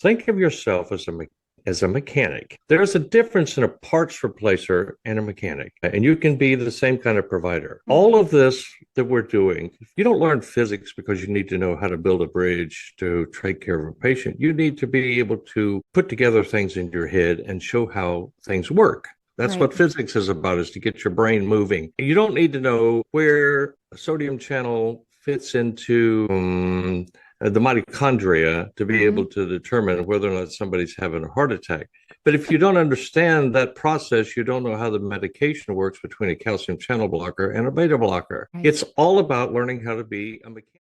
Think of yourself as a mechanic. There's a difference in a parts replacer and a mechanic, and you can be the same kind of provider. All of this that we're doing, you don't learn physics because you need to know how to build a bridge to take care of a patient. You need to be able to put together things in your head and show how things work. That's Right. what physics is about, is to get your brain moving. You don't need to know where a sodium channel fits into the mitochondria to be Hmm. able to determine whether or not somebody's having a heart attack. But if you don't understand that process, you don't know how the medication works between a calcium channel blocker and a beta blocker. Right. It's all about learning how to be a mechanic.